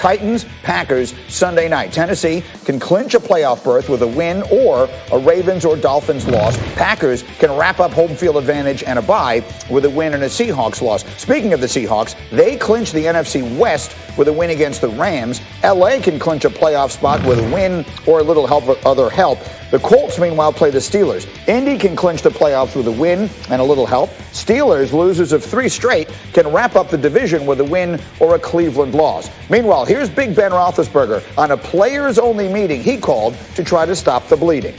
Titans, Packers, Sunday night. Tennessee can clinch a playoff berth with a win or a Ravens or Dolphins loss. Packers can wrap up home field advantage and a bye with a win and a Seahawks loss. Speaking of the Seahawks, they clinch the NFC West with a win against the Rams. LA can clinch a playoff spot with a win or a little other help. The Colts, meanwhile, play the Steelers. Indy can clinch the playoffs with a win and a little help. Steelers, losers of 3 straight, can wrap up the division with a win or a Cleveland loss. Meanwhile, here's Big Ben Roethlisberger on a players-only meeting he called to try to stop the bleeding.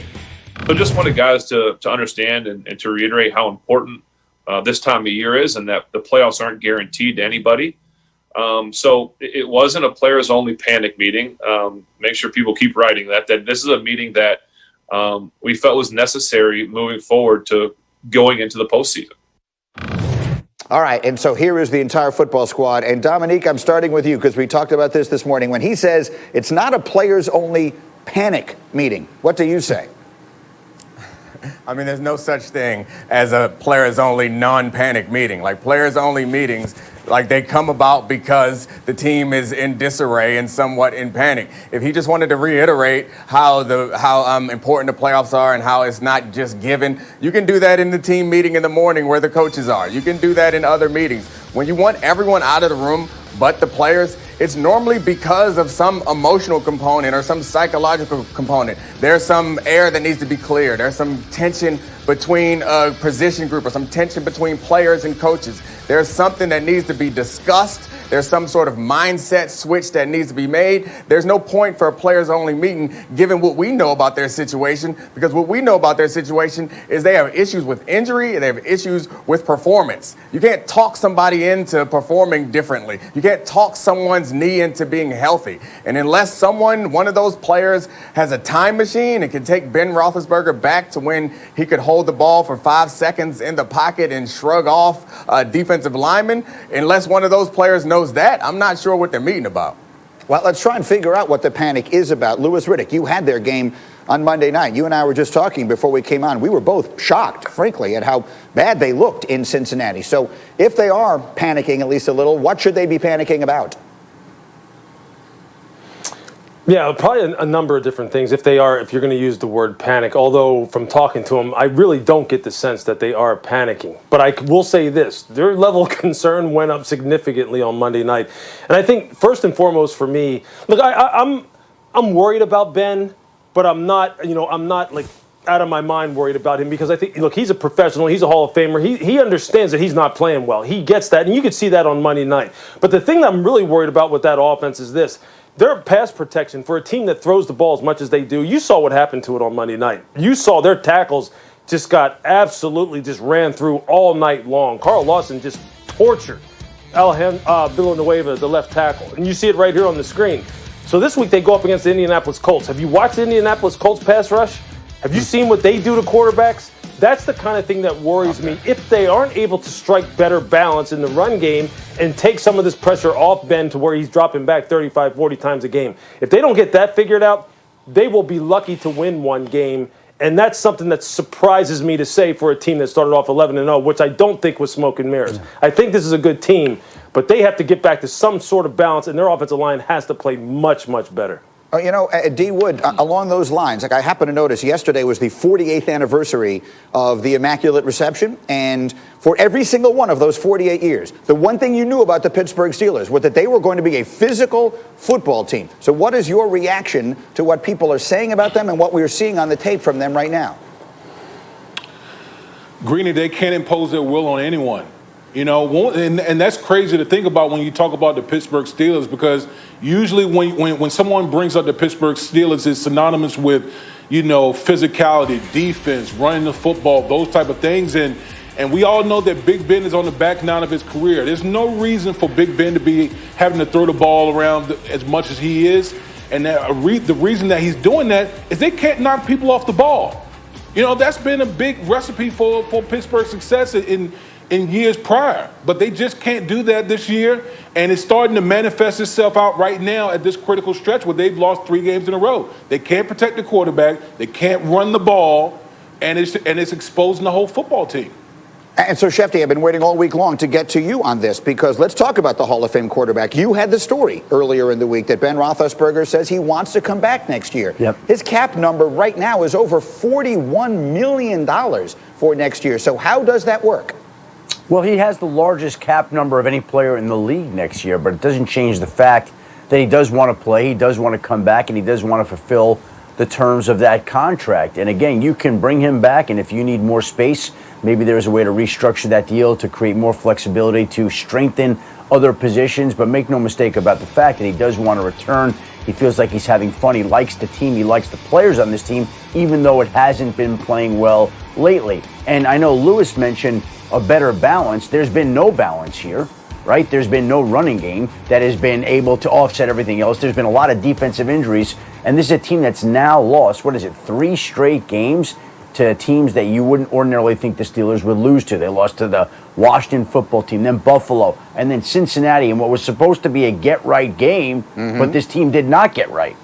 So just wanted guys to understand and to reiterate how important this time of year is, and that the playoffs aren't guaranteed to anybody. So it wasn't a players-only panic meeting. Make sure people keep writing that this is a meeting that we felt was necessary moving forward to going into the postseason. All right, and so here is the entire football squad. And Dominique, I'm starting with you because we talked about this morning. When he says it's not a players-only panic meeting, what do you say? I mean, there's no such thing as a players-only non-panic meeting. Like, players-only meetings, like, they come about because the team is in disarray and somewhat in panic. If he just wanted to reiterate how important the playoffs are and how it's not just given, you can do that in the team meeting in the morning where the coaches are. You can do that in other meetings. When you want everyone out of the room but the players, it's normally because of some emotional component or some psychological component. There's some air that needs to be cleared. There's some tension between a position group or some tension between players and coaches. There's something that needs to be discussed. There's some sort of mindset switch that needs to be made. There's no point for a players-only meeting given what we know about their situation, because what we know about their situation is they have issues with injury and they have issues with performance. You can't talk somebody into performing differently. You can't talk someone's knee into being healthy. And unless one of those players has a time machine and can take Ben Roethlisberger back to when he could hold the ball for 5 seconds in the pocket and shrug off a defensive lineman, unless one of those players knows that, I'm not sure what they're meeting about. Well, let's try and figure out what the panic is about. Louis Riddick, you had their game on Monday night. You and I were just talking before we came on. We were both shocked, frankly, at how bad they looked in Cincinnati. So if they are panicking at least a little, what should they be panicking about? Yeah, probably a number of different things if you're going to use the word panic. Although from talking to them, I really don't get the sense that they are panicking. But I will say this, their level of concern went up significantly on Monday night. And I think first and foremost for me, look, I'm worried about Ben, but I'm not like out of my mind worried about him, because I think, look, he's a professional. He's a Hall of Famer. He understands that he's not playing well. He gets that, and you could see that on Monday night. But the thing that I'm really worried about with that offense is this. Their pass protection for a team that throws the ball as much as they do, you saw what happened to it on Monday night. You saw their tackles just got absolutely just ran through all night long. Carl Lawson just tortured Villanueva, the left tackle. And you see it right here on the screen. So this week they go up against the Indianapolis Colts. Have you watched the Indianapolis Colts pass rush? Have you seen what they do to quarterbacks? That's the kind of thing that worries me. If they aren't able to strike better balance in the run game and take some of this pressure off Ben to where he's dropping back 35, 40 times a game, if they don't get that figured out, they will be lucky to win one game. And that's something that surprises me to say for a team that started off 11-0, which I don't think was smoke and mirrors. I think this is a good team, but they have to get back to some sort of balance, and their offensive line has to play much, much better. You know, D. Wood, along those lines, like I happen to notice yesterday was the 48th anniversary of the Immaculate Reception. And for every single one of those 48 years, the one thing you knew about the Pittsburgh Steelers was that they were going to be a physical football team. So what is your reaction to what people are saying about them and what we're seeing on the tape from them right now? Greeny, they can't impose their will on anyone. You know, and that's crazy to think about when you talk about the Pittsburgh Steelers, because usually when someone brings up the Pittsburgh Steelers, it's synonymous with, you know, physicality, defense, running the football, those type of things. And we all know that Big Ben is on the back nine of his career. There's no reason for Big Ben to be having to throw the ball around as much as he is. And the reason that he's doing that is they can't knock people off the ball. You know, that's been a big recipe for Pittsburgh's success in years prior, but they just can't do that this year, and it's starting to manifest itself out right now at this critical stretch where they've lost 3 games in a row. They can't protect the quarterback, they can't run the ball, and it's exposing the whole football team. And so, Shefty, I've been waiting all week long to get to you on this because let's talk about the Hall of Fame quarterback. You had the story earlier in the week that Ben Roethlisberger says he wants to come back next year. Yep. His cap number right now is over $41 million for next year. So how does that work? Well, he has the largest cap number of any player in the league next year, but it doesn't change the fact that he does want to play, he does want to come back, and he does want to fulfill the terms of that contract. And again, you can bring him back, and if you need more space, maybe there's a way to restructure that deal to create more flexibility to strengthen other positions. But make no mistake about the fact that he does want to return. He feels like he's having fun. He likes the team. He likes the players on this team, even though it hasn't been playing well lately. And I know Lewis mentioned a better balance. There's been no balance here, right? There's been no running game that has been able to offset everything else. There's been a lot of defensive injuries. And this is a team that's now lost, 3 straight games to teams that you wouldn't ordinarily think the Steelers would lose to. They lost to the Washington football team, then Buffalo, and then Cincinnati in what was supposed to be a get-right game, but this team did not get right.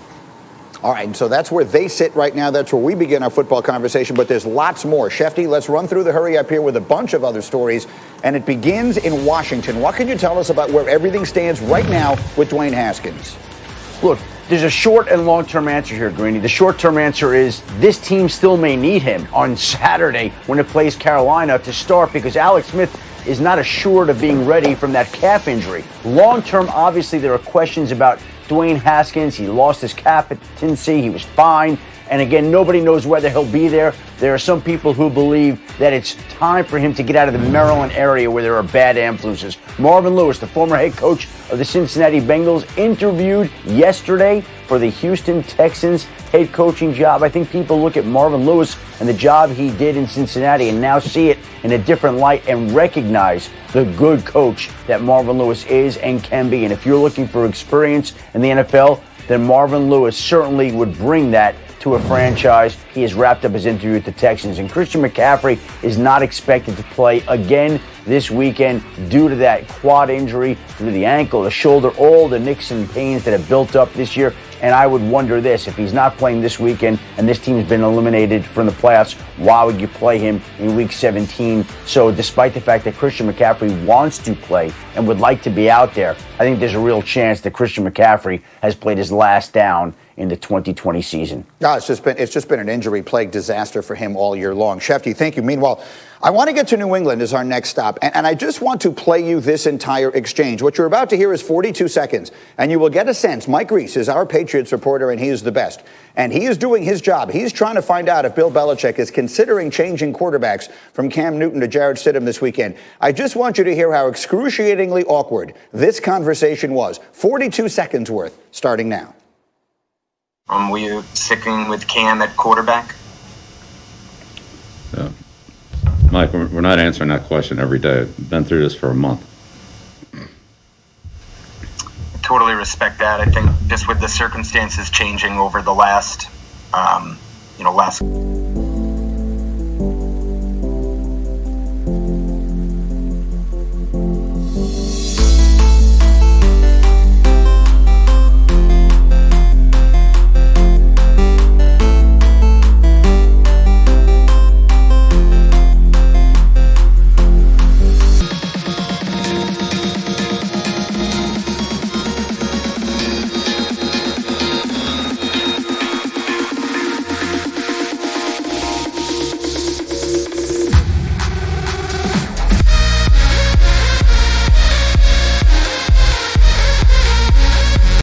All right, and so that's where they sit right now. That's where we begin our football conversation, but there's lots more. Shefty, let's run through the hurry up here with a bunch of other stories, and it begins in Washington. What can you tell us about where everything stands right now with Dwayne Haskins? Look, there's a short and long-term answer here, Greeny. The short-term answer is this team still may need him on Saturday when it plays Carolina to start because Alex Smith is not assured of being ready from that calf injury. Long-term, obviously, there are questions about Dwayne Haskins. He lost his captaincy. He was fine. And again, nobody knows whether he'll be there. There are some people who believe that it's time for him to get out of the Maryland area where there are bad influences. Marvin Lewis, the former head coach of the Cincinnati Bengals, interviewed yesterday for the Houston Texans head coaching job. I think people look at Marvin Lewis and the job he did in Cincinnati and now see it in a different light and recognize the good coach that Marvin Lewis is and can be. And if you're looking for experience in the NFL, then Marvin Lewis certainly would bring that to a franchise. He has wrapped up his interview with the Texans. And Christian McCaffrey is not expected to play again this weekend due to that quad injury, due to the ankle, the shoulder, all the nicks and pains that have built up this year. And I would wonder this, if he's not playing this weekend and this team's been eliminated from the playoffs, why would you play him in Week 17? So despite the fact that Christian McCaffrey wants to play and would like to be out there, I think there's a real chance that Christian McCaffrey has played his last down in the 2020 season. No, it's just been an injury-plagued disaster for him all year long. Shefty, thank you. Meanwhile, I want to get to New England as our next stop, and I just want to play you this entire exchange. What you're about to hear is 42 seconds, and you will get a sense. Mike Reese is our Patriots reporter, and he is the best. And he is doing his job. He's trying to find out if Bill Belichick is considering changing quarterbacks from Cam Newton to Jarrett Stidham this weekend. I just want you to hear how excruciatingly awkward this conversation was. 42 seconds worth, starting now. Were you sticking with Cam at quarterback? Mike, we're not answering that question every day. I've been through this for a month. Totally respect that. I think just with the circumstances changing over the last